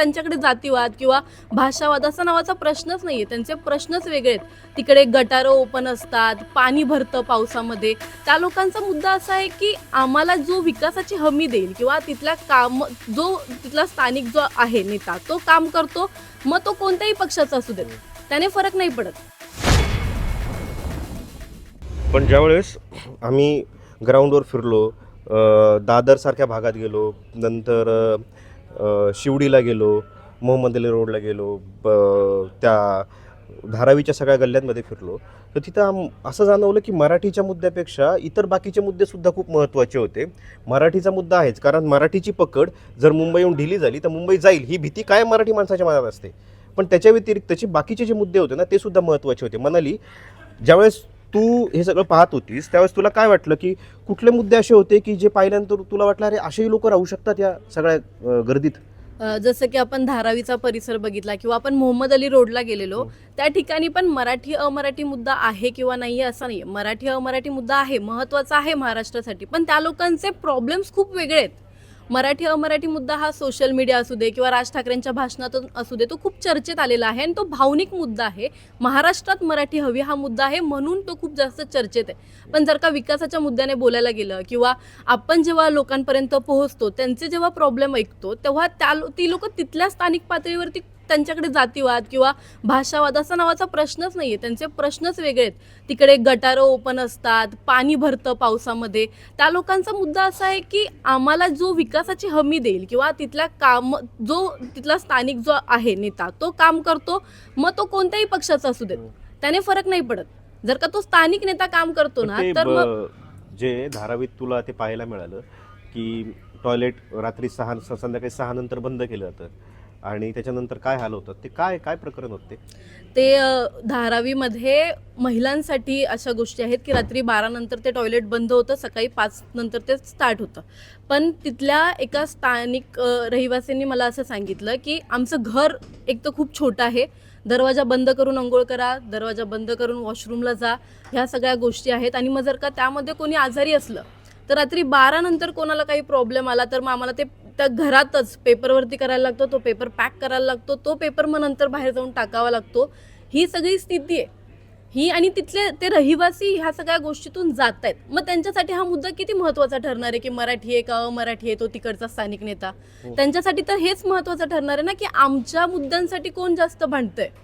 त्यांच्याकडे जातीवाद किंवा भाषावाद असा नावाचा प्रश्नच नाहीये, त्यांचे प्रश्नच वेगळे आहेत। तिकडे गटारं ओपन असतात, पाणी भरतं पावसामध्ये। त्या लोकांचा मुद्दा असा आहे की आम्हाला जो विकासाची हमी देईल किंवा तिथला स्थानिक जो आहे नेता तो काम करतो, मग तो कोणत्याही पक्षाचा असू देत, त्याने फरक नाही पडत। पण ज्यावेळेस आम्ही ग्राउंडवर फिरलो, दादरसारख्या भागात गेलो, नंतर शिवडीला गेलो, मोहम्मद अली रोडला गेलो, त्या धारावीच्या सगळ्या गल्ल्यांमध्ये फिरलो, तर तिथं असं जाणवलं की मराठीच्या मुद्द्यापेक्षा इतर बाकीचे मुद्देसुद्धा खूप महत्त्वाचे होते। मराठीचा मुद्दा आहेच, कारण मराठीची पकड जर मुंबईहून ढिली झाली तर मुंबई जाईल ही भीती काय मराठी माणसाच्या मनात असते। पण त्याच्या व्यतिरिक्तचे बाकीचे जे मुद्दे होते ना ते सुद्धा महत्त्वाचे होते। मनाली, ज्यावेळेस तू हे सगळं पाहत होतीस त्यावेळेस तुला काय वाटलं की कुठले मुद्दे असे होते की जे पाहिल्यानंतर तुला वाटलं अरे असेही लोक राहू शकतात या सगळ्या गर्दीत? जसं की आपण धारावीचा परिसर बघितला किंवा आपण मोहम्मद अली रोडला गेलेलो, त्या ठिकाणी पण मराठी अमराठी मुद्दा आहे किंवा नाही असं नाही, मराठी अमराठी मुद्दा आहे, महत्त्वाचा आहे महाराष्ट्रासाठी, पण त्या लोकांचे प्रॉब्लेम्स खूप वेगळे आहेत। मराठी अमराठी मुद्दा हा सोशल मीडिया असू दे किंवा राज ठाकरेंच्या भाषणातून असू दे, तो खूप चर्चेत आलेला आहे आणि तो भावनिक मुद्दा आहे। महाराष्ट्रात मराठी हवी हा मुद्दा आहे म्हणून तो खूप जास्त चर्चेत आहे। पण जर का विकासाच्या मुद्द्याने बोलायला गेलं किंवा आपण जेव्हा लोकांपर्यंत पोहोचतो, त्यांचे जेव्हा प्रॉब्लेम ऐकतो, तेव्हा ती लोक तिथल्या स्थानिक पातळीवरती त्यांच्याकडे जातीवाद किंवा भाषावाद असा नावाचा प्रश्नच नाहीये, त्यांचे प्रश्नच वेगळे आहेत। तिकडे गटारं ओपन असतात, पाणी भरतं पावसामध्ये। त्या लोकांचा मुद्दा असा आहे की आम्हाला जो विकासाची हमी देईल किंवा तिथला स्थानिक जो आहे नेता तो काम करतो, मग तो कोणत्याही पक्षाचा असू देत, त्याने फरक नाही पडत। जर का तो स्थानिक नेता काम करतो ना, तर मग जे धारावीत तुला ते पाहायला मिळालं की टॉयलेट रात्री संध्याकाळी 6 नंतर बंद केलं जातं आणि त्याच्यानंतर काय हाल होतात, ते काय प्रकरण होते ते? धारावीमध्ये महिलांसाठी अशा गोष्टी आहेत की रात्री 12 नंतर ते टॉयलेट बंद होतं, सकाळी 5 नंतर ते स्टार्ट होतं। पण तिथल्या एका स्थानिक रहिवासींनी मला असं सांगितलं की आमचं घर एक तर खूप छोटं आहे, दरवाजा बंद करून अंघोळ करा, दरवाजा बंद करून वॉशरूमला जा, ह्या सगळ्या गोष्टी आहेत। आणि मग जर का त्यामध्ये कोणी आजारी असलं तर रात्री 12 नंतर कोणाला काही प्रॉब्लेम आला तर मग आम्हाला ते त्या घरातच पेपरवरती करायला लागतो, तो पेपर पॅक करायला लागतो, तो पेपर मग नंतर बाहेर जाऊन टाकावा लागतो। ही सगळी स्थिती आहे ही, आणि तिथले ते रहिवासी ह्या सगळ्या गोष्टीतून जात आहेत। मग त्यांच्यासाठी हा मुद्दा किती महत्त्वाचा ठरणार आहे की मराठी आहे का अमराठी आहे तो तिकडचा स्थानिक नेता? त्यांच्यासाठी तर हेच महत्त्वाचं ठरणार आहे ना की आमच्या मुद्द्यांसाठी कोण जास्त भांडतंय।